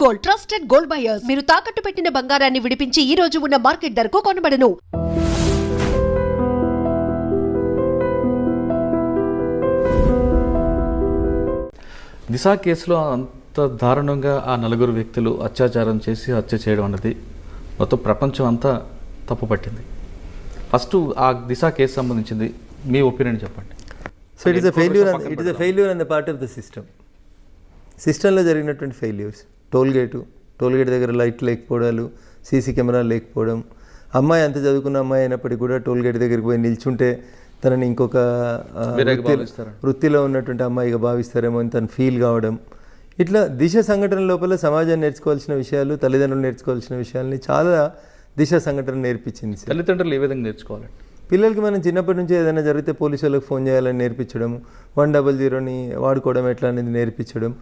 Gold, trusted gold buyers. మీరు తాకట్టు పెట్టిన బంగారాన్ని విడిపించి ఈ రోజు ఉన్న మార్కెట్ ధరకు కొనబడను. దిశ కేసులో అంత దారుణంగా ఆ నలుగురు వ్యక్తులు అత్యాచారం చేసి హత్య చేయడం అన్నది మొత్తం ప్రపంచం అంతా తప్పుపట్టింది. ఫస్ట్ ఆ దిశ కేసు సంబంధించింది మీ ఒపీనియన్ చెప్పండి. So it is a failure on the part of the సిస్టంలో జరిగినటువంటి ఫెయిల్యూర్స్. టోల్గేట్ దగ్గర లైట్ లేకపోవడాలు, సీసీ కెమెరాలు లేకపోవడం, అమ్మాయి అంత చదువుకున్న అమ్మాయి అయినప్పటికీ కూడా టోల్గేట్ దగ్గరికి పోయి నిల్చుంటే తనని ఇంకొక వృత్తిలో ఉన్నటువంటి అమ్మాయిగా భావిస్తారేమో అని తను ఫీల్ కావడం, ఇట్లా దిశ సంఘటన లోపల సమాజాన్ని నేర్చుకోవాల్సిన విషయాలు, తల్లిదండ్రులు నేర్చుకోవాల్సిన విషయాల్ని చాలా దిశ సంఘటన నేర్పించింది. తల్లిదండ్రులు ఏ విధంగా నేర్చుకోవాలి? పిల్లలకి మనం చిన్నప్పటి నుంచి ఏదైనా జరిగితే పోలీసు వాళ్ళకి ఫోన్ చేయాలని నేర్పించడం, 100ని వాడుకోవడం ఎట్లా అనేది నేర్పించడం.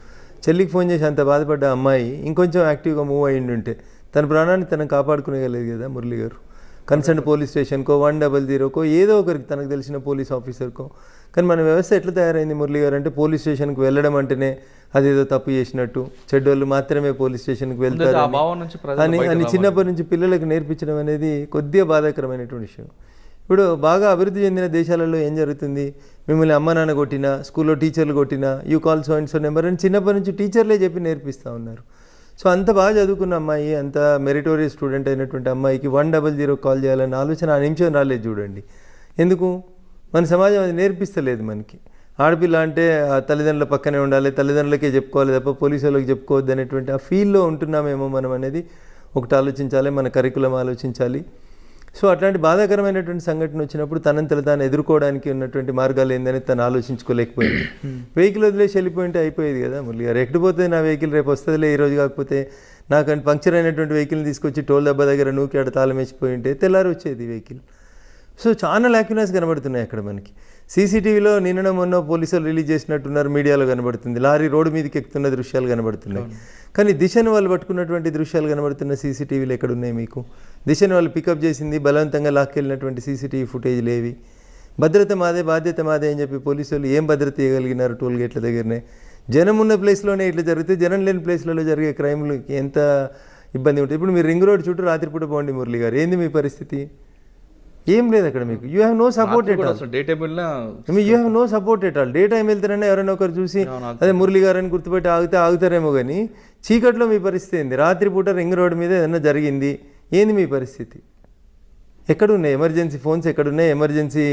చెల్లికి ఫోన్ చేసి అంత బాధపడ్డ అమ్మాయి ఇంకొంచెం యాక్టివ్గా మూవ్ అయ్యి ఉంటే తన ప్రాణాన్ని తనను కాపాడుకునేగలేదు కదా మురళి గారు. కన్సర్న్ పోలీస్ స్టేషన్కో, 100కో, ఏదో ఒకరికి తనకు తెలిసిన పోలీస్ ఆఫీసర్కో. కానీ మన వ్యవస్థ ఎట్లా తయారైంది మురళి గారు అంటే, పోలీస్ స్టేషన్కి వెళ్ళడం అంటేనే అదేదో తప్పు చేసినట్టు, చెడ్డోళ్ళు మాత్రమే పోలీస్ స్టేషన్కి వెళ్తారు అని చిన్నప్పటి నుంచి పిల్లలకు నేర్పించడం అనేది కొద్దిగా బాధాకరమైనటువంటి విషయం. ఇప్పుడు బాగా అభివృద్ధి చెందిన దేశాలలో ఏం జరుగుతుంది, మిమ్మల్ని అమ్మ నాన్న కొట్టినా, స్కూల్లో టీచర్లు కొట్టినా, you call so and so number అని చిన్నప్పటి నుంచి టీచర్లే చెప్పి నేర్పిస్తూ ఉన్నారు. సో అంత బాగా చదువుకున్న అమ్మాయి, అంత మెరిటోరియస్ స్టూడెంట్ అయినటువంటి అమ్మాయికి 100 కాల్ చేయాలన్న ఆలోచన ఆ నిమిషం రాలేదు చూడండి. ఎందుకు? మన సమాజం అది నేర్పిస్తలేదు మనకి. ఆడపిల్ల అంటే తల్లిదండ్రుల పక్కనే ఉండాలి, తల్లిదండ్రులకే చెప్పుకోవాలి తప్ప పోలీసు వాళ్ళకి చెప్పుకోవద్దు అనేటువంటి ఆ ఫీల్లో ఉంటున్నామేమో మనం అనేది ఒకటి ఆలోచించాలి, మన కరికులం ఆలోచించాలి. సో అట్లాంటి బాధాకరమైనటువంటి సంఘటన వచ్చినప్పుడు తనంతలో తాను ఎదుర్కోవడానికి ఉన్నటువంటి మార్గాలు ఏందని తను ఆలోచించుకోలేకపోయింది. వెహికల్ వదిలేసి వెళ్ళిపోయింటే అయిపోయేది కదా మురళి గారు. ఎక్కడిపోతే నా వెహికల్ రేపు వస్తుందిలే, ఈరోజు కాకపోతే నాకంటే పంక్చర్ అయినటువంటి వెహికల్ని తీసుకొచ్చి టోల్ దెబ్బ దగ్గర నూకి ఆడ తాళం వేసిపోయి ఉంటే తెల్లారి వచ్చేది వెహికల్. సో చాలా ల్యాక్యునెస్ కనబడుతున్నాయి అక్కడ మనకి. సీసీటీవీలో నిన్న మొన్న పోలీసులు రిలీజ్ చేసినట్టున్నారు, మీడియాలో కనబడుతుంది. లారీ రోడ్డు మీదకి ఎక్కుతున్న దృశ్యాలు కనబడుతున్నాయి. కానీ దిశను వాళ్ళు పట్టుకున్నటువంటి దృశ్యాలు కనబడుతున్న సీసీటీవీలు ఎక్కడున్నాయి మీకు? దిశను వాళ్ళు పికప్ చేసింది, బలవంతంగా లాక్కెళ్ళినటువంటి సీసీటీవీ ఫుటేజ్లు ఏవి? భద్రత మాదే, బాధ్యత మాదే అని చెప్పి పోలీసు వాళ్ళు ఏం భద్రత ఇవ్వగలిగినారు? టోల్ గేట్ల దగ్గరనే జనం ఉన్న ప్లేస్లోనే ఇట్లా జరిగితే జనం లేని ప్లేస్లలో జరిగే క్రైమ్లు ఎంత ఇబ్బంది ఉంటుంది. ఇప్పుడు మీరు రింగ్ రోడ్ చుట్టూ రాత్రిపూట పోండి మురళి గారు, ఏంది మీ పరిస్థితి? ఏం లేదు అక్కడ మీకు. You have no support at all. You have no support at all. Day time వెళ్తారనే ఎవరైనా ఒకరు చూసి అదే మురళి గారు అని గుర్తుపెట్టి ఆగుతారేమో, కానీ చీకట్లో మీ పరిస్థితి ఏంది? రాత్రిపూట రింగ్ రోడ్ మీద ఏదైనా జరిగింది, ఏంది మీ పరిస్థితి? ఎక్కడున్నాయి ఎమర్జెన్సీ ఫోన్స్? ఎక్కడున్నాయి ఎమర్జెన్సీ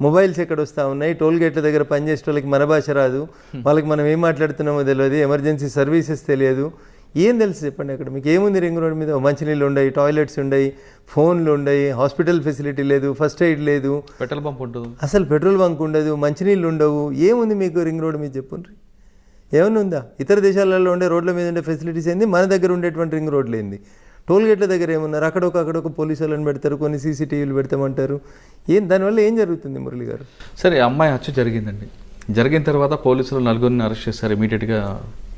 మొబైల్స్? ఎక్కడ వస్తూ ఉన్నాయి? టోల్ గేట్ల దగ్గర పనిచేసే వాళ్ళకి మన భాష రాదు, వాళ్ళకి మనం ఏం మాట్లాడుతున్నామో తెలియదు, ఎమర్జెన్సీ సర్వీసెస్ తెలియదు. ఏం తెలుసు చెప్పండి? అక్కడ మీకు ఏముంది? రింగ్ రోడ్ మీద మంచినీళ్ళు ఉన్నాయి, టాయిలెట్స్ ఉన్నాయి, ఫోన్లు ఉన్నాయి, హాస్పిటల్ ఫెసిలిటీ లేదు, ఫస్ట్ ఎయిడ్ లేదు, పెట్రోల్ బంక్ ఉండదు, అసలు పెట్రోల్ బంక్ ఉండదు, మంచినీళ్ళు ఉండవు. ఏముంది మీకు రింగ్ రోడ్ మీద చెప్పండి? ఏమైనా ఉందా? ఇతర దేశాలలో ఉండే రోడ్ల మీద ఉండే ఫెసిలిటీస్ ఏంది, మన దగ్గర ఉండేటువంటి రింగ్ రోడ్లు ఏంది? టోల్ గేట్ల దగ్గర ఏమున్నారు? అక్కడొక పోలీసు వాళ్ళని పెడతారు, కొన్ని సీసీటీవీలు పెడతామంటారు. దానివల్ల ఏం జరుగుతుంది మురళి గారు? సరే, అమ్మాయి హత్య జరిగిందండి. జరిగిన తర్వాత పోలీసులు 4 అరెస్ట్ చేశారు ఇమీడియట్గా.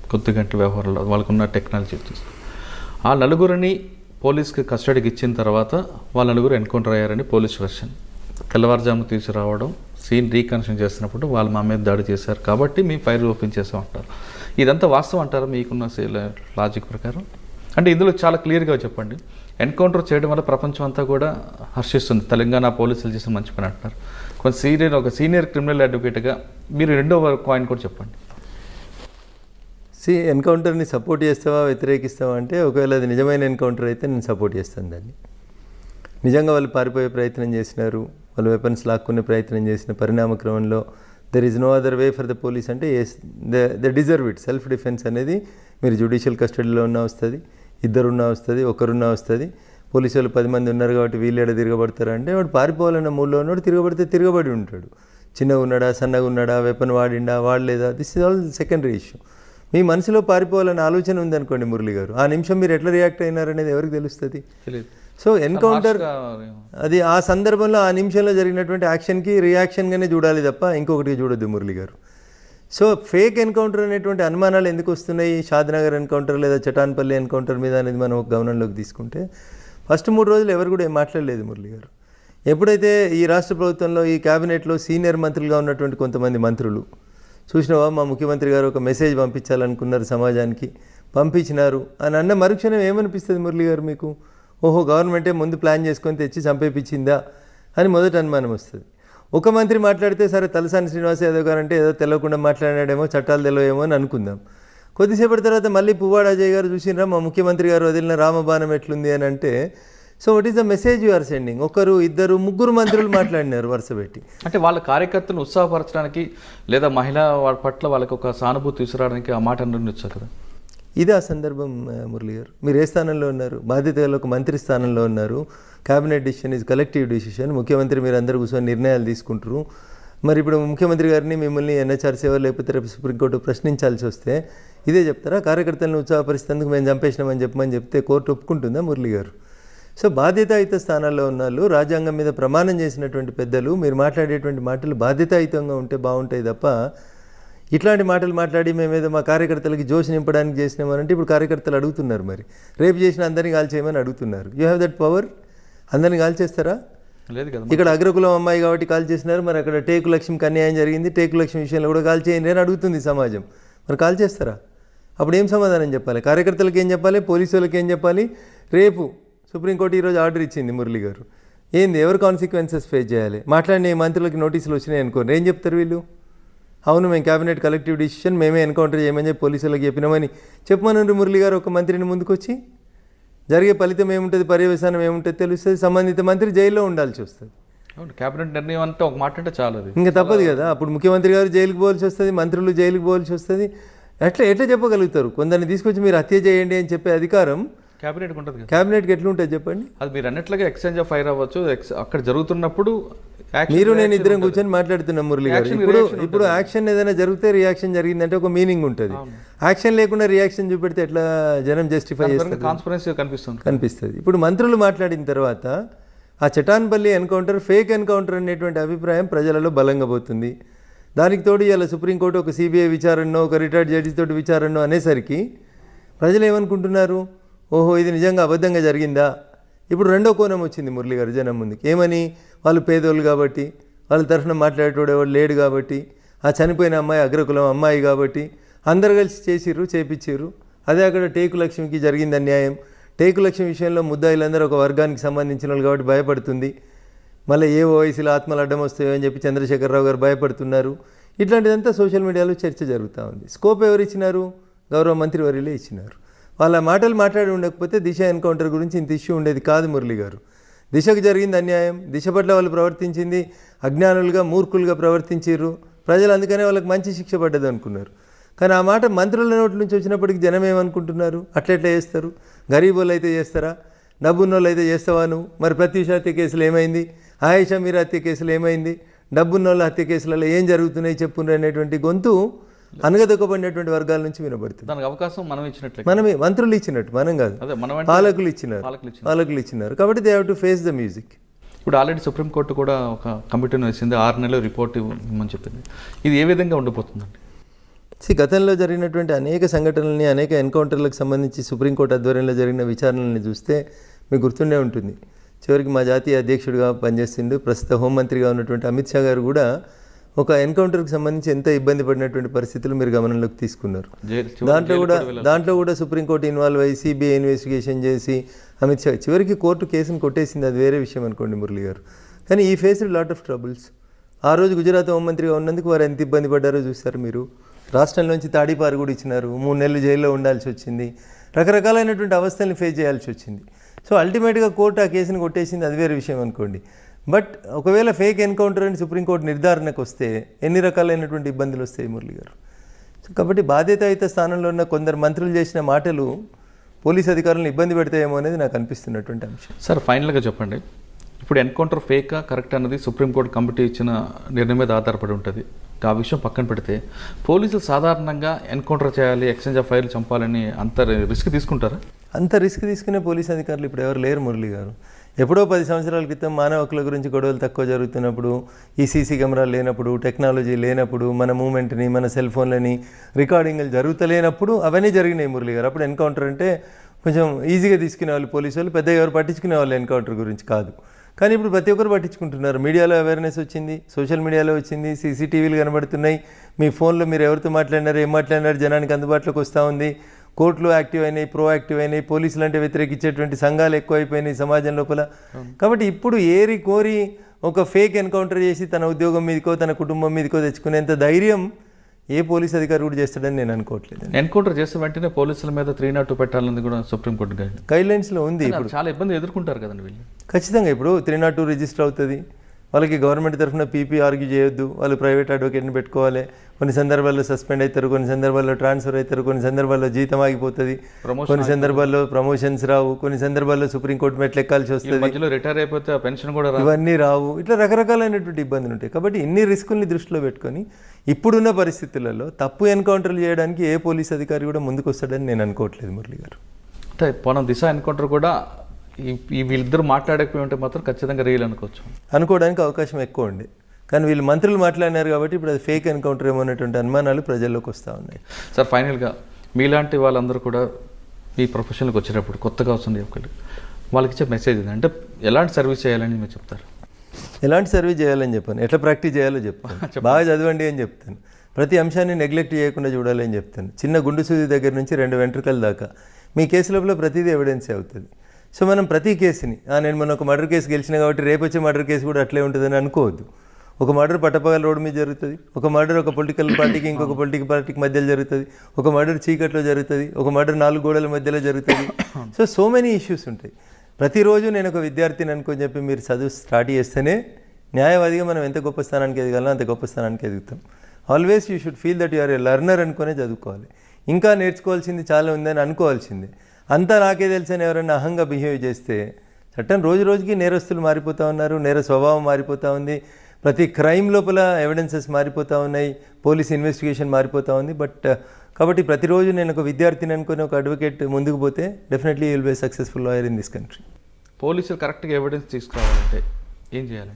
కొద్ది గంటల వ్యవహారంలో వాళ్ళకున్న టెక్నాలజీ చూసి ఆ 4 పోలీస్కి కస్టడీకి ఇచ్చిన తర్వాత వాళ్ళ 4 ఎన్కౌంటర్ అయ్యారని పోలీస్ వర్షన్. తెల్లవారుజాము తీసుకురావడం, సీన్ రీకన్స్ట్రక్షన్ చేస్తున్నప్పుడు వాళ్ళు మా మీద దాడి చేశారు కాబట్టి మేము ఫైర్ ఓపెన్ చేసాం అంటారు. ఇదంతా వాస్తవం అంటారా మీకున్న లాజిక్ ప్రకారం? అంటే ఇందులో చాలా క్లియర్గా చెప్పండి. ఎన్కౌంటర్ చేయడం వల్ల ప్రపంచం అంతా కూడా హర్షిస్తుంది, తెలంగాణ పోలీసులు చేసిన మంచి పని అంటారు. ఒక సీనియర్ క్రిమినల్ అడ్వకేట్గా మీరు రెండో పాయింట్ కూడా చెప్పండి. ఎన్కౌంటర్ని సపోర్ట్ చేస్తావా, వ్యతిరేకిస్తావా అంటే, ఒకవేళ అది నిజమైన ఎన్కౌంటర్ అయితే నేను సపోర్ట్ చేస్తాను దాన్ని. నిజంగా వాళ్ళు పారిపోయే ప్రయత్నం చేసినారు, వాళ్ళు వెపన్స్ లాక్కునే ప్రయత్నం చేసిన పరిణామ క్రమంలో there is no other way for the police అంటే they deserve it. Self defence అనేది మీరు జ్యుడిషియల్ కస్టడీలో ఉన్నా వస్తుంది, 2 ఉన్నా వస్తుంది, 1 ఉన్నా వస్తుంది. పోలీసు వాళ్ళు 10 మంది ఉన్నారు కాబట్టి వీళ్ళేడ తిరగబడతారు అంటే, వాడు పారిపోవాలన్న మూడ్లో ఉన్నాడు, తిరగబడితే తిరగబడి ఉంటాడు. చిన్నగా ఉన్నాడా, సన్నగా ఉన్నాడా, వెపన్ వాడిండా, వాడలేదా, this is all secondary issue. మీ మనసులో పారిపోవాలనే ఆలోచన ఉందనుకోండి మురళి గారు, ఆ నిమిషం మీరు ఎట్లా రియాక్ట్ అయినారనేది ఎవరికి తెలుస్తుంది? సో ఎన్కౌంటర్ అది ఆ సందర్భంలో ఆ నిమిషంలో జరిగినటువంటి యాక్షన్కి రియాక్షన్గానే చూడాలి తప్ప ఇంకొకటిగా చూడొద్దు మురళి గారు. సో ఫేక్ ఎన్కౌంటర్ అనేటువంటి అనుమానాలు ఎందుకు వస్తున్నాయి షాద్నగర్ ఎన్కౌంటర్ లేదా చటాన్పల్లి ఎన్కౌంటర్ మీద అనేది మనం గమనంలోకి తీసుకుంటే, ఫస్ట్ 3 రోజులు ఎవరు కూడా ఏం మాట్లాడలేదు మురళి గారు. ఎప్పుడైతే ఈ రాష్ట్ర ప్రభుత్వంలో ఈ క్యాబినెట్లో సీనియర్ మంత్రులుగా ఉన్నటువంటి కొంతమంది మంత్రులు చూసినావా, మా ముఖ్యమంత్రి గారు ఒక మెసేజ్ పంపించాలనుకున్నారు సమాజానికి, పంపించినారు అని అన్న మరుక్షణం ఏమనిపిస్తుంది మురళి గారు మీకు? ఓహో, గవర్నమెంటే ముందు ప్లాన్ చేసుకొని తెచ్చి చంపేపించిందా అని మొదటి అనుమానం వస్తుంది. ఒక మంత్రి మాట్లాడితే సరే తలసాని శ్రీనివాస్ యాదవ్ గారు అంటే ఏదో తెలియకుండా మాట్లాడాడేమో, చట్టాలు తెలియమో అని అనుకుందాం. కొద్దిసేపటి తర్వాత మళ్ళీ పువ్వాడ అజయ్ గారు చూసినరా మా ముఖ్యమంత్రి గారు వదిలిన రామబాణం ఎట్లుంది అని అంటే, so what is the message you are sending? ఒకరు, ఇద్దరు, ముగ్గురు మంత్రులు మాట్లాడినారు వరుస పెట్టి. అంటే వాళ్ళ కార్యకర్తను ఉత్సాహపరచడానికి లేదా మహిళా వాళ్ళ పట్ల వాళ్ళకి ఒక సానుభూతి తీసుకురావడానికి ఆ మాట ఉండొచ్చు కదా. ఇది ఆ సందర్భం మురళి గారు. మీరు ఏ స్థానంలో ఉన్నారు? బాధ్యత గల ఒక మంత్రి స్థానంలో ఉన్నారు. Cabinet decision is collective decision. ముఖ్యమంత్రి మీరు అందరూ కూర్చొని నిర్ణయాలు తీసుకుంటారు. మరి ఇప్పుడు ముఖ్యమంత్రి గారిని మిమ్మల్ని ఎన్హెచ్ఆర్సీ లేకపోతే రేపు సుప్రీంకోర్టు ప్రశ్నించాల్సి వస్తే ఇదే చెప్తారా? కార్యకర్తలను ఉత్సాహపరిచేందుకు మేము చంపేసినామని చెప్పమని చెప్తే కోర్టు ఒప్పుకుంటుందా మురళి గారు? సో బాధ్యతాయుత స్థానాల్లో ఉన్న వాళ్ళు, రాజ్యాంగం మీద ప్రమాణం చేసినటువంటి పెద్దలు, మీరు మాట్లాడేటువంటి మాటలు బాధ్యతాయుతంగా ఉంటే బాగుంటాయి తప్ప ఇట్లాంటి మాటలు మాట్లాడి మేమేదో మా కార్యకర్తలకి జోష్ నింపడానికి చేసినామనంటే ఇప్పుడు కార్యకర్తలు అడుగుతున్నారు, మరి రేపు చేసిన అందరినీ కాల్ చేయమని అడుగుతున్నారు. You have that power. అందరినీ కాల్ చేస్తారా? లేదు కదా. ఇక్కడ అగ్రకులం అమ్మాయి కాబట్టి కాల్ చేసినారు, మరి అక్కడ టేకు లక్ష్మికి అన్యాయం జరిగింది, టేకు లక్ష్మి విషయంలో కూడా కాల్ చేయండి అని అడుగుతుంది సమాజం. మరి కాల్ చేస్తారా? అప్పుడు ఏం సమాధానం చెప్పాలి? కార్యకర్తలకు ఏం చెప్పాలి? పోలీసు వాళ్ళకి ఏం చెప్పాలి? రేపు సుప్రీంకోర్టు ఈరోజు ఆర్డర్ ఇచ్చింది మురళి గారు. ఏంది, ఎవరు కాన్సిక్వెన్సెస్ ఫేస్ చేయాలి? మాట్లాడిన మంత్రులకి నోటీసులు వచ్చినాయి అనుకోండి, ఏం చెప్తారు వీళ్ళు? అవును, మేము క్యాబినెట్ కలెక్టివ్ డిసిషన్ మేమే ఎన్కౌంటర్ చేయమని చెప్పి పోలీసులకు చెప్పినామని చెప్పమనండి మురళి గారు. ఒక మంత్రిని ముందుకొచ్చి జరిగే ఫలితం ఏముంటుంది, పర్యవసానం ఏముంటుంది తెలుస్తుంది. సంబంధిత మంత్రి జైల్లో ఉండాల్సి వస్తుంది. క్యాబినెట్ నిర్ణయం అంటే ఒక మాట అంటే చాలు, అది ఇంకా తప్పదు కదా. అప్పుడు ముఖ్యమంత్రి గారు జైలుకి పోవాల్సి వస్తుంది, మంత్రులు జైలుకి పోవాల్సి వస్తుంది. ఎట్లా చెప్పగలుగుతారు? కొందరిని తీసుకొచ్చి మీరు హత్య చేయండి అని చెప్పే అధికారం క్యాబినెట్కి ఉంటుంది కదా. క్యాబినెట్కి ఎట్లుంటుంది చెప్పండి? అది మీరు అన్నట్లుగా ఎక్స్చేంజ్ ఆఫ్ ఫైర్ అవ్వచ్చు. అక్కడ జరుగుతున్నప్పుడు మీరు నేను ఇద్దరం కూర్చొని మాట్లాడుతున్నాం మురళి గారు. ఇప్పుడు యాక్షన్ ఏదైనా జరిగితే రియాక్షన్ జరిగిందంటే ఒక మీనింగ్ ఉంటుంది. యాక్షన్ లేకుండా రియాక్షన్ చూపెడితే ఎట్లా జనం జస్టిఫై చేస్తారు? కాన్స్పరెన్సీ కనిపిస్తుంది. ఇప్పుడు మంత్రులు మాట్లాడిన తర్వాత ఆ చటాన్పల్లి ఎన్కౌంటర్ ఫేక్ ఎన్కౌంటర్ అనేటువంటి అభిప్రాయం ప్రజలలో బలంగా పోతుంది. దానికి తోడు ఇలా సుప్రీంకోర్టు ఒక సిబిఐ విచారణో, ఒక రిటైర్డ్ జడ్జి తోటి విచారణో అనేసరికి ప్రజలు ఏమనుకుంటున్నారు? ఓహో, ఇది నిజంగా అబద్ధంగా జరిగిందా? ఇప్పుడు రెండో కోణం వచ్చింది మురళి గారు జనం ముందుకి. ఏమని? వాళ్ళు పేదోళ్ళు కాబట్టి, వాళ్ళ తరఫున మాట్లాడేటోడు ఎవరు లేడు కాబట్టి, ఆ చనిపోయిన అమ్మాయి అగ్రకులం అమ్మాయి కాబట్టి అందరు కలిసి చేపించారు. అదే అక్కడ టేకు లక్ష్మికి జరిగింది అన్యాయం. టేకు లక్ష్మి విషయంలో ముద్దాయిలందరూ ఒక వర్గానికి సంబంధించిన వాళ్ళు కాబట్టి భయపడుతుంది. మళ్ళీ ఏ ఓవైసీలో ఆత్మలు అడ్డం వస్తాయో అని చెప్పి చంద్రశేఖరరావు గారు భయపడుతున్నారు. ఇట్లాంటిదంతా సోషల్ మీడియాలో చర్చ జరుగుతూ ఉంది. స్కోప్ ఎవరు ఇచ్చినారు? గౌరవ మంత్రి వర్యులే ఇచ్చినారు. వాళ్ళ మాటలు మాట్లాడి ఉండకపోతే దిశ ఎన్కౌంటర్ గురించి ఇంత ఇష్యూ ఉండేది కాదు మురళి గారు. దిశకు జరిగింది అన్యాయం, దిశ పట్ల వాళ్ళు ప్రవర్తించింది అజ్ఞానులుగా, మూర్ఖులుగా ప్రవర్తించారు. ప్రజలు అందుకనే వాళ్ళకి మంచి శిక్ష పడ్డది అనుకున్నారు. కానీ ఆ మాట మంత్రుల నోటి నుంచి వచ్చినప్పటికి జనం ఏమనుకుంటున్నారు? అట్లెట్లా చేస్తారు? గరీబోళ్ళు అయితే చేస్తారా? డబ్బున్నోళ్ళు అయితే చేస్తావా నువ్వు? మరి ప్రత్యూష హత్య కేసులు ఏమైంది? ఆయేషా మీరా హత్య కేసులు ఏమైంది? డబ్బున్నోళ్ళ హత్య కేసులలో ఏం జరుగుతున్నాయి చెప్పుండ్రు అనేటువంటి గొంతు అనగదొక్కబడినటువంటి వర్గాల నుంచి వినబడుతుంది. దానికి అవకాశం మనం ఇచ్చినట్లే, మనమే మంత్రులు ఇచ్చినట్టు, మనం కాదు, పాలకులు ఇచ్చినారు. కాబట్టి they have to face the music. ఇప్పుడు ఆల్రెడీ సుప్రీంకోర్టు కూడా ఒక కమిటీని వేసింది, 6 నెలలు రిపోర్ట్ ఇవ్వమని చెప్పింది. ఇది ఏ విధంగా ఉండిపోతుందండి? గతంలో జరిగినటువంటి అనేక సంఘటనలని, అనేక ఎన్కౌంటర్లకు సంబంధించి సుప్రీంకోర్టు ఆధ్వర్యంలో జరిగిన విచారణల్ని చూస్తే మీకు గుర్తుండే ఉంటుంది. చివరికి మా జాతీయ అధ్యక్షుడిగా పనిచేస్తుండే ప్రస్తుత హోంమంత్రిగా ఉన్నటువంటి అమిత్ షా గారు కూడా ఒక ఎన్కౌంటర్కి సంబంధించి ఎంత ఇబ్బంది పడినటువంటి పరిస్థితులు మీరు గమనంలోకి తీసుకున్నారు. దాంట్లో కూడా సుప్రీంకోర్టు ఇన్వాల్వ్ అయ్యి సిబిఐ ఇన్వెస్టిగేషన్ చేసి అమిత్ షా చివరికి కోర్టు కేసును కొట్టేసింది. అది వేరే విషయం అనుకోండి మురళి గారు. కానీ ఈ ఫేస్డ్ లాట్ ఆఫ్ ట్రబుల్స్. ఆ రోజు గుజరాత్ హోంమంత్రిగా ఉన్నందుకు వారు ఎంత ఇబ్బంది పడ్డారో చూస్తారు మీరు. రాష్ట్రంలోంచి తాడిపారు కూడా ఇచ్చినారు, 3 నెలలు జైల్లో ఉండాల్సి వచ్చింది, రకరకాలైనటువంటి అవస్థల్ని ఫేస్ చేయాల్సి వచ్చింది. సో అల్టిమేట్గా కోర్టు ఆ కేసును కొట్టేసింది, అది వేరే విషయం అనుకోండి. బట్ ఒకవేళ ఫేక్ ఎన్కౌంటర్ అని సుప్రీంకోర్టు నిర్ధారణకు వస్తే ఎన్ని రకాలైనటువంటి ఇబ్బందులు వస్తాయి మురళి గారు. సో కాబట్టి బాధ్యతాయుత స్థానంలో ఉన్న కొందరు మంత్రులు చేసిన మాటలు పోలీస్ అధికారులను ఇబ్బంది పెడతాయేమో అనేది నాకు అనిపిస్తున్నటువంటి అంశం. సార్, ఫైనల్గా చెప్పండి, ఇప్పుడు ఎన్కౌంటర్ ఫేకా కరెక్ట్ అన్నది సుప్రీంకోర్టు కమిటీ ఇచ్చిన నిర్ణయం మీద ఆధారపడి ఉంటుంది. ఆ విషయం పక్కన పెడితే పోలీసులు సాధారణంగా ఎన్కౌంటర్ చేయాలి, ఎక్స్చేంజ్ ఆఫ్ ఫైర్లు చంపాలని అంత రిస్క్ తీసుకుంటారా? అంత రిస్క్ తీసుకునే పోలీస్ అధికారులు ఇప్పుడు ఎవరు లేరు మురళి గారు. ఎప్పుడో 10 సంవత్సరాల క్రితం మానవ హక్కుల గురించి గొడవలు తక్కువ జరుగుతున్నప్పుడు, ఈ సీసీ కెమెరాలు లేనప్పుడు, టెక్నాలజీ లేనప్పుడు, మన మూమెంట్ని, మన సెల్ ఫోన్లని రికార్డింగ్లు జరుగుతలేనప్పుడు అవన్నీ జరిగినాయి మురళి గారు. అప్పుడు ఎన్కౌంటర్ అంటే కొంచెం ఈజీగా తీసుకునే వాళ్ళు పోలీసు వాళ్ళు, పెద్దగా ఎవరు పట్టించుకునే వాళ్ళు ఎన్కౌంటర్ గురించి కాదు. కానీ ఇప్పుడు ప్రతి ఒక్కరు పట్టించుకుంటున్నారు. మీడియాలో అవేర్నెస్ వచ్చింది, సోషల్ మీడియాలో వచ్చింది, సీసీటీవీలు కనబడుతున్నాయి. మీ ఫోన్లో మీరు ఎవరితో మాట్లాడినారు, ఏం మాట్లాడినారు జనానికి అందుబాటులోకి వస్తూ ఉంది. కోర్టులు యాక్టివ్ అయినాయి, ప్రోయాక్టివ్ అయినాయి, పోలీసులు అంటే వ్యతిరేకించేటువంటి సంఘాలు ఎక్కువైపోయినాయి సమాజం లోపల. కాబట్టి ఇప్పుడు ఏరి కోరి ఒక ఫేక్ ఎన్కౌంటర్ చేసి తన ఉద్యోగం మీదకో తన కుటుంబం మీదకో తెచ్చుకునేంత ధైర్యం ఏ పోలీస్ అధికారి కూడా చేస్తాడని నేను అనుకోవట్లేదు. ఎన్కౌంటర్ చేస్తే వెంటనే పోలీసుల మీద 302 పెట్టాలని కూడా సుప్రీంకోర్టు గైడ్లైన్స్లో ఉంది. ఇప్పుడు చాలా ఇబ్బంది ఎదుర్కొంటారు కదండి వీళ్ళు. ఖచ్చితంగా ఇప్పుడు 302 రిజిస్టర్ అవుతుంది. వాళ్ళకి గవర్నమెంట్ తరఫున పీపీ ఆర్గ్యూ చేయొద్దు, వాళ్ళు ప్రైవేట్ అడ్వకేట్ని పెట్టుకోవాలి. కొన్ని సందర్భాల్లో సస్పెండ్ అవుతారు, కొన్ని సందర్భాల్లో ట్రాన్స్ఫర్ అవుతారు, కొన్ని సందర్భాల్లో జీతం ఆగిపోతుంది, కొన్ని సందర్భాల్లో ప్రమోషన్స్ రావు, కొన్ని సందర్భాల్లో సుప్రీంకోర్టు మెట్లు ఎక్కాల్సి వస్తుంది, మధ్యలో రిటైర్ అయిపోతే పెన్షన్ కూడా ఇవన్నీ రావు. ఇట్లా రకరకాలైనటువంటి ఇబ్బందులు ఉంటాయి. కాబట్టి ఇన్ని రిస్కుల్ని దృష్టిలో పెట్టుకొని ఇప్పుడున్న పరిస్థితులలో తప్పు ఎన్కౌంటర్లు చేయడానికి ఏ పోలీస్ అధికారి కూడా ముందుకు వస్తాడని నేను అనుకోవట్లేదు మురళి గారు. అంటే మనం దిశ ఎన్కౌంటర్ కూడా ఈ వీళ్ళిద్దరు మాట్లాడకపోయి ఉంటే మాత్రం ఖచ్చితంగా రియల్ అనుకోవడానికి అవకాశం ఎక్కువ ఉంది. కానీ వీళ్ళు మంత్రులు మాట్లాడినారు కాబట్టి ఇప్పుడు అది ఫేక్ ఎన్కౌంటర్ ఏమో అనేటువంటి అనుమానాలు ప్రజల్లోకి వస్తూ ఉన్నాయి. సార్ ఫైనల్గా మీలాంటి వాళ్ళందరూ కూడా ఈ ప్రొఫెషన్కి వచ్చేటప్పుడు కొత్తగా వస్తుంది ఒకటి వాళ్ళకి ఇచ్చే మెసేజ్ ఇది అంటే ఎలాంటి సర్వీస్ చేయాలని మీరు చెప్తారు? ఎలాంటి సర్వీస్ చేయాలని చెప్పాను, ఎట్లా ప్రాక్టీస్ చేయాలో చెప్తాను, బాగా చదవండి అని చెప్తాను, ప్రతి అంశాన్ని నెగ్లెక్ట్ చేయకుండా చూడాలని చెప్తాను. చిన్న గుండు సూది దగ్గర నుంచి 2 వెంట్రుకల దాకా మీ కేసు లోపల ప్రతిదీ ఎవిడెన్సే అవుతుంది. సో మనం ప్రతి కేసుని నేను మొన్న ఒక మర్డర్ కేసు గెలిచిన కాబట్టి రేపు వచ్చే మర్డర్ కేసు కూడా అట్లే ఉంటుందని అనుకోవద్దు. ఒక మర్డర్ పట్టపగల రోడ్డు మీద జరుగుతుంది, ఒక మర్డర్ ఒక పొలిటికల్ పార్టీకి ఇంకొక పొలిటికల్ పార్టీకి మధ్యలో జరుగుతుంది, ఒక మర్డర్ చీకట్లో జరుగుతుంది, ఒక మర్డర్ 4 గోడల మధ్యలో జరుగుతుంది. సో మెనీ ఇష్యూస్ ఉంటాయి. ప్రతిరోజు నేను ఒక విద్యార్థిని అనుకొని చెప్పి మీరు చదువు స్టార్ట్ చేస్తేనే న్యాయవాదిగా మనం ఎంత గొప్ప స్థానానికి ఎదగాలో అంత గొప్ప స్థానానికి ఎదుగుతాం. Always you should feel that you are a learner అనుకునే చదువుకోవాలి. ఇంకా నేర్చుకోవాల్సింది చాలా ఉందని అనుకోవాల్సిందే. అంతా నాకే తెలుసని ఎవరైనా అహంగా బిహేవ్ చేస్తే చట్టం రోజు రోజుకి నేరస్తులు మారిపోతూ ఉన్నారు, నేర స్వభావం మారిపోతూ ఉంది, ప్రతి క్రైమ్ లోపల ఎవిడెన్సెస్ మారిపోతూ ఉన్నాయి, పోలీస్ ఇన్వెస్టిగేషన్ మారిపోతూ ఉంది. కాబట్టి ప్రతిరోజు నేను ఒక విద్యార్థిని అనుకుని ఒక అడ్వకేట్ ముందుకు పోతే definitely will be successful lawyer in this country. పోలీసులు కరెక్ట్గా ఎవిడెన్స్ తీసుకురావాలంటే ఏం చేయాలి?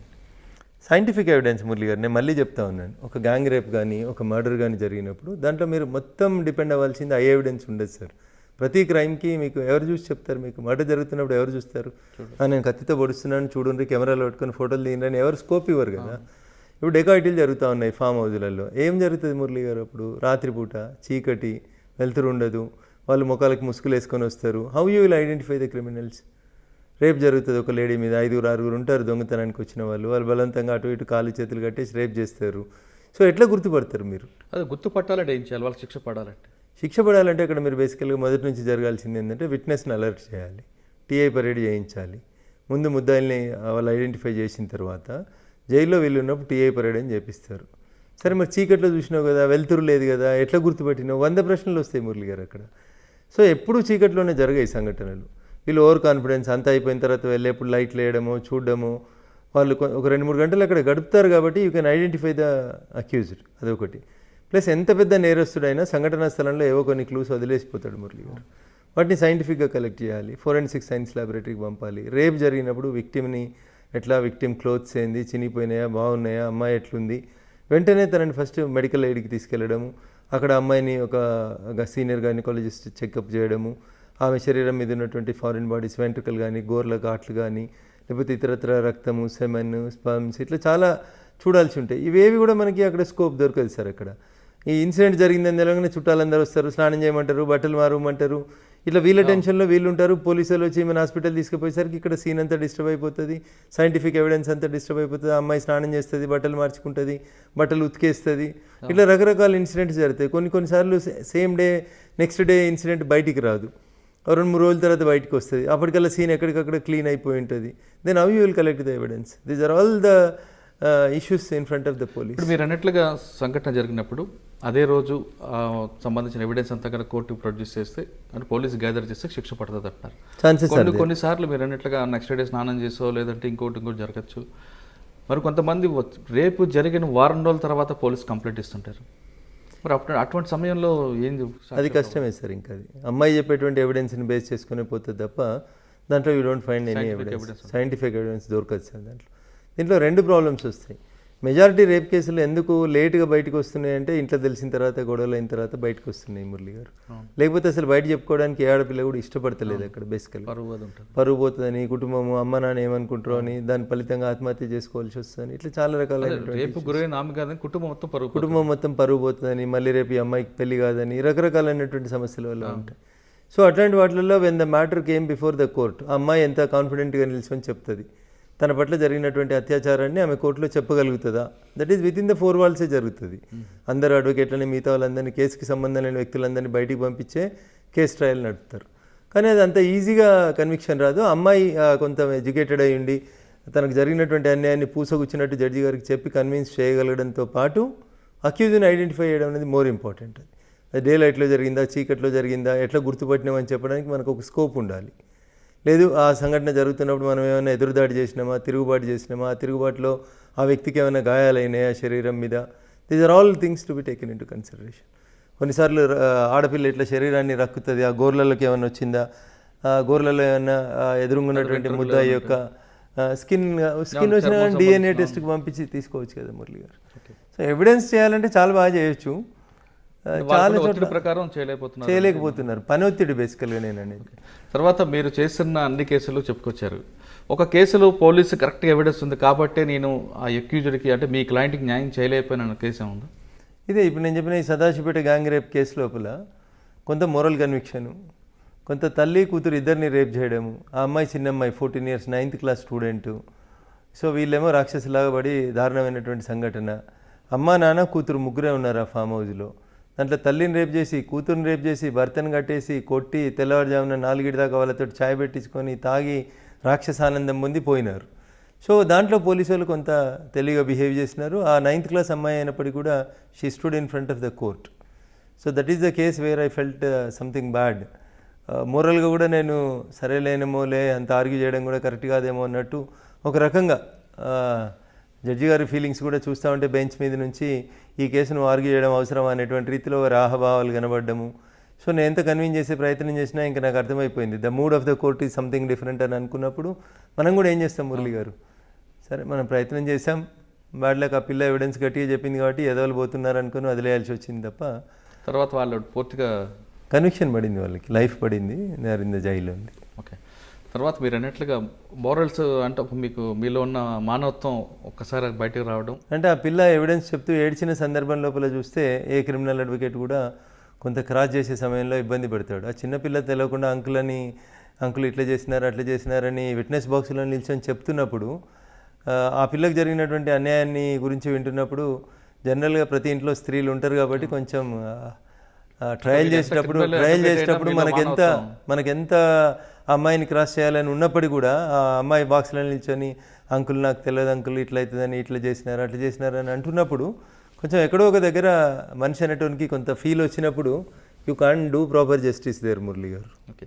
సైంటిఫిక్ ఎవిడెన్స్ మురళి గారు, నేను మళ్ళీ చెప్తా ఉన్నాను, ఒక గ్యాంగ్ రేప్ కానీ ఒక మర్డర్ కానీ జరిగినప్పుడు దాంట్లో మీరు మొత్తం డిపెండ్ అవ్వాల్సింది ఐ ఎవిడెన్స్ ఉండదు సార్. ప్రతి క్రైమ్కి మీకు ఎవరు చూసి చెప్తారు? మీకు మర్డర్ జరుగుతున్నప్పుడు ఎవరు చూస్తారు? నేను కత్తితో పొడుస్తున్నాను చూడండి, కెమెరాలో పెట్టుకుని ఫోటోలు తీయండి ఎవరు స్కోప్ ఇవ్వరు కదా. ఇప్పుడు డెకాయిటీలు జరుగుతూ ఉన్నాయి ఫామ్ హౌజులలో. ఏం జరుగుతుంది మురళి గారు? అప్పుడు రాత్రిపూట చీకటి, వెలుతురు ఉండదు, వాళ్ళు ముఖాలకు ముసుగులు వేసుకొని వస్తారు. How you will identify the criminals? Rape జరుగుతుంది ఒక లేడీ మీద, 5-6 ఉంటారు దొంగతనానికి వచ్చిన వాళ్ళు బలవంతంగా అటు ఇటు కాలు చేతులు కట్టేసి రేప్ చేస్తారు. సో ఎట్లా గుర్తుపడతారు మీరు? అది గుర్తుపట్టాలంటే ఏం చేయాలి? వాళ్ళకి శిక్ష పడాలంటే అక్కడ మీరు బేసికల్గా మొదటి నుంచి జరగాల్సింది ఏంటంటే విట్నెస్ని అలర్ట్ చేయాలి, టీఐ పరేడ్ చేయించాలి. ముందు ముద్దాయిల్ని వాళ్ళు ఐడెంటిఫై చేసిన తర్వాత జైల్లో వీళ్ళు ఉన్నప్పుడు టీఐ పరేడ్ అని చేపిస్తారు. సరే మరి చీకట్లో చూసినావు కదా, వెలుతురు లేదు కదా, ఎట్లా గుర్తుపట్టినావు? 100 ప్రశ్నలు వస్తాయి మురళి గారు అక్కడ. సో ఎప్పుడు చీకట్లోనే జరిగాయి సంఘటనలు. వీళ్ళు ఓవర్ కాన్ఫిడెన్స్ అంతా అయిపోయిన తర్వాత వెళ్ళేప్పుడు లైట్లు వేయడము చూడడము, వాళ్ళు ఒక 2-3 గంటలు అక్కడ గడుపుతారు కాబట్టి you can identify the accused. అదొకటి. ప్లస్ ఎంత పెద్ద నేరస్తుడైనా సంఘటనా స్థలంలో ఏవో కొన్ని క్లూస్ వదిలేసిపోతాడు మురళి గారు. వాటిని సైంటిఫిక్గా కలెక్ట్ చేయాలి, ఫోరెన్సిక్ సైన్స్ ల్యాబొరేటరీకి పంపాలి. రేప్ జరిగినప్పుడు విక్టిమ్ని ఎట్లా, విక్టిమ్ క్లోత్స్ ఏంది, చినిగిపోయినాయా, బాగున్నాయా, అమ్మాయి ఎట్లుంది, వెంటనే తనని ఫస్ట్ మెడికల్ ఎయిడ్కి తీసుకెళ్లడము, అక్కడ అమ్మాయిని ఒక సీనియర్ గైనకాలజిస్ట్ చెకప్ చేయడము, ఆమె శరీరం మీద ఉన్నటువంటి ఫారిన్ బాడీస్, వెంట్రుకలు కానీ, గోర్ల ఘాట్లు కానీ, లేకపోతే ఇతరత్ర రక్తము, సెమెన్, స్పర్మ్స్, ఇట్లా చాలా చూడాల్సి ఉంటాయి. ఇవేవి కూడా మనకి అక్కడ స్కోప్ దొరకదు సార్. అక్కడ ఈ ఇన్సిడెంట్ జరిగిందని తెలంగాణ చుట్టాలందరూ వస్తారు, స్నానం చేయమంటారు, బట్టలు మారమంటారు, ఇట్లా వీళ్ళ టెన్షన్లో వీళ్ళు ఉంటారు. పోలీసులు వచ్చి మన హాస్పిటల్ తీసుకుపోయేసరికి ఇక్కడ సీన్ అంతా డిస్టర్బ్ అయిపోతుంది, సైంటిఫిక్ ఎవిడెన్స్ అంతా డిస్టర్బ్ అయిపోతుంది. అమ్మాయి స్నానం చేస్తుంది, బట్టలు మార్చుకుంటుంది, బట్టలు ఉతికేస్తుంది, ఇట్లా రకరకాల ఇన్సిడెంట్స్ జరుగుతాయి. కొన్నిసార్లు same day next day incident బయటికి రాదు, 2-3 రోజుల తర్వాత బయటకు వస్తుంది. అప్పటికల్లా సీన్ ఎక్కడికక్కడ క్లీన్ అయిపోయి ఉంటుంది. Then how you will collect the evidence? These are all the issues in front of the police. ఇప్పుడు మీరు అన్నట్లుగా సంఘటన జరిగినప్పుడు అదే రోజు సంబంధించిన ఎవిడెన్స్ అంతా కనుక కోర్టుకు ప్రొడ్యూస్ చేస్తే అంటే పోలీస్ గ్యాదర్ చేస్తే శిక్ష పడుతుంది అంటారు. ఛాన్సెస్ కొన్నిసార్లు మీరు అన్నట్లుగా నెక్స్ట్ డే స్నానం చేసో లేదంటే ఇంకోటి జరగచ్చు. మరి కొంతమంది రేపు జరిగిన వారం రోజుల తర్వాత పోలీస్ కంప్లైంట్ ఇస్తుంటారు. మరి అటువంటి సమయంలో ఏం? అది కష్టమే సార్. ఇంకా అది అమ్మాయి చెప్పేటువంటి ఎవిడెన్స్ని బేస్ చేసుకునే పోతుంది తప్ప దాంట్లో you don't find any evidence, scientific evidence దొరకదు సార్. దీంట్లో 2 ప్రాబ్లమ్స్ వస్తాయి. మెజారిటీ రేప్ కేసులు ఎందుకు లేట్గా బయటకు వస్తున్నాయి అంటే ఇంట్లో తెలిసిన తర్వాత, గొడవలు అయిన తర్వాత బయటకు వస్తున్నాయి మురళి గారు. లేకపోతే అసలు బయట చెప్పుకోవడానికి ఏ ఆడపిల్ల కూడా ఇష్టపడతలేదు. అక్కడ బేసికల్ పరువు పోతుందని, కుటుంబము, అమ్మ నాన్న ఏమనుకుంటారో అని, దాని ఫలితంగా ఆత్మహత్య చేసుకోవాల్సి వస్తుందని, ఇట్లా చాలా రకాలైన కుటుంబం మొత్తం పరువు పోతుందని, మళ్ళీ రేపు ఈ అమ్మాయికి పెళ్లి కాదని, రకరకాలైనటువంటి సమస్యల వల్ల ఉంటాయి. సో అట్లాంటి వాటిల్లో when the matter came before the court, ఆ అమ్మాయి ఎంత కాన్ఫిడెంట్గా నిల్చొని చెప్తుంది, తన పట్ల జరిగినటువంటి అత్యాచారాన్ని ఆమె కోర్టులో చెప్పగలుగుతుందా? That is within the 4 walls జరుగుతుంది. అందరు అడ్వకేట్లని, మిగతా వాళ్ళందరినీ, కేసుకి సంబంధం లేని వ్యక్తులందరినీ బయటికి పంపించే కేసు ట్రయల్ నడుపుతారు. కానీ అది అంత ఈజీగా కన్విక్షన్ రాదు. అమ్మాయి కొంత ఎడ్యుకేటెడ్ అయి ఉండి తనకు జరిగినటువంటి అన్యాయాన్ని పూసగుచ్చినట్టు జడ్జి గారికి చెప్పి కన్విన్స్ చేయగలగడంతో పాటు అక్యూజ్ని ఐడెంటిఫై చేయడం అనేది మోర్ ఇంపార్టెంట్. అది డే లైట్లో జరిగిందా, చీకట్లో జరిగిందా, ఎట్లా గుర్తుపట్టినామని చెప్పడానికి మనకు ఒక స్కోప్ ఉండాలి. లేదు ఆ సంఘటన జరుగుతున్నప్పుడు మనం ఏమైనా ఎదురుదాడి చేసినామా, తిరుగుబాటు చేసినామా, ఆ తిరుగుబాటులో ఆ వ్యక్తికి ఏమైనా గాయాలైనాయా శరీరం మీద, these are all things to be taken in to consideration. కొన్నిసార్లు ఆడపిల్ల ఇట్లా శరీరాన్ని రక్కుతుంది, ఆ గోర్లలోకి ఏమైనా వచ్చిందా, ఆ గోర్లలో ఏమైనా ఎదురుగున్నటువంటి ముద్దాయి యొక్క స్కిన్ వచ్చిన DNA టెస్ట్కి పంపించి తీసుకోవచ్చు కదా మురళి గారు. సో ఎవిడెన్స్ చేయాలంటే చాలా బాగా చేయొచ్చు, చాలా చోట్ల ప్రకారం చేయలేకపోతున్నారు. పని ఒత్తిడి బేసికల్గా నేను అనేది. తర్వాత మీరు చేస్తున్న అన్ని కేసులు చెప్పుకొచ్చారు. ఒక కేసులో పోలీసు కరెక్ట్గా ఎవిడెన్స్ ఉంది కాబట్టి నేను ఆ అక్యూజ్డ్కి అంటే మీ క్లయింట్కి న్యాయం చేయలేకపోయిన కేసు ఏముందా? ఇదే ఇప్పుడు నేను చెప్పిన ఈ సదాశివపేట గ్యాంగ్ రేప్ కేసు లోపల కొంత మోరల్ కన్విక్షను, కొంత తల్లి కూతురు ఇద్దరిని రేప్ చేయడము, ఆ అమ్మాయి చిన్నమ్మాయి 14 years 9th class student. So వీళ్ళేమో రాక్షసులాగా పడి దారుణమైనటువంటి సంఘటన. అమ్మ నాన్న కూతురు ముగ్గురే ఉన్నారు ఆ ఫామ్ హౌస్లో. దాంట్లో తల్లిని రేప్ చేసి, కూతురుని రేప్ చేసి, భర్తను కట్టేసి, కొట్టి తెల్లవారుజామున 4 దాకా వాళ్ళతో ఛాయ్ పెట్టించుకొని తాగి రాక్షసానందం పొంది పోయినారు. సో దాంట్లో పోలీసు వాళ్ళు కొంత తెలివిగా బిహేవ్ చేసినారు. ఆ 9th class అమ్మాయి అయినప్పటికీ కూడా she stood in front of the court. So that is the case where I felt something bad. మోరల్గా కూడా నేను సరేలేనేమోలే, అంత ఆర్గ్యూ చేయడం కూడా కరెక్ట్ కాదేమో అన్నట్టు ఒక రకంగా జడ్జి గారి ఫీలింగ్స్ కూడా చూస్తూ ఉంటే బెంచ్ మీద నుంచి ఈ కేసును ఆర్గ్యూ చేయడం అవసరం అనేటువంటి రీతిలో రాహభావాలు కనబడ్డము. సో నేను ఎంత కన్విన్స్ చేసే ప్రయత్నం చేసినా ఇంకా నాకు అర్థమైపోయింది the mood of the court is something different అని అనుకున్నప్పుడు మనం కూడా ఏం చేస్తాం మురళి గారు, సరే మనం ప్రయత్నం చేసాం, వాడికి ఆ పిల్ల ఎవిడెన్స్ గట్టిగా చెప్పింది కాబట్టి ఎదవలు పోతున్నారు అనుకుని వదిలేయాల్సి వచ్చింది తప్ప తర్వాత వాళ్ళు పూర్తిగా కన్విక్షన్ పడింది, వాళ్ళకి లైఫ్ పడింది, దే ఆర్ ఇన్ ద జైల్లో ఉంది. ఓకే. తర్వాత మీరు అన్నట్లుగా మోరల్స్ అంటే మీకు మీలో ఉన్న మానవత్వం ఒక్కసారి బయటకు రావడం అంటే ఆ పిల్ల ఎవిడెన్స్ చెప్తూ ఏడ్చిన సందర్భం లోపల చూస్తే ఏ క్రిమినల్ అడ్వకేట్ కూడా కొంత క్రాస్ చేసే సమయంలో ఇబ్బంది పడతాడు. ఆ చిన్నపిల్ల తెలియకుండా అంకుల్ ఇట్లా చేసినారు అట్లా చేసినారని విట్నెస్ బాక్స్లో నిల్చొని చెప్తున్నప్పుడు ఆ పిల్లకి జరిగినటువంటి అన్యాయాన్ని గురించి వింటున్నప్పుడు జనరల్గా ప్రతి ఇంట్లో స్త్రీలు ఉంటారు కాబట్టి కొంచెం ట్రయల్ చేసేటప్పుడు మనకెంత అమ్మాయిని క్రాస్ చేయాలని ఉన్నప్పటికీ కూడా ఆ అమ్మాయి బాక్స్లో నిల్చొని అంకుల్ నాకు తెలియదు అంకుల్ ఇట్లా అవుతుందని ఇట్లా చేసినారు అట్లా చేసినారని అంటున్నప్పుడు కొంచెం ఎక్కడో ఒక దగ్గర మనిషి అనేటోనికి కొంత ఫీల్ వచ్చినప్పుడు you can't do proper justice there Murali garu. Okay.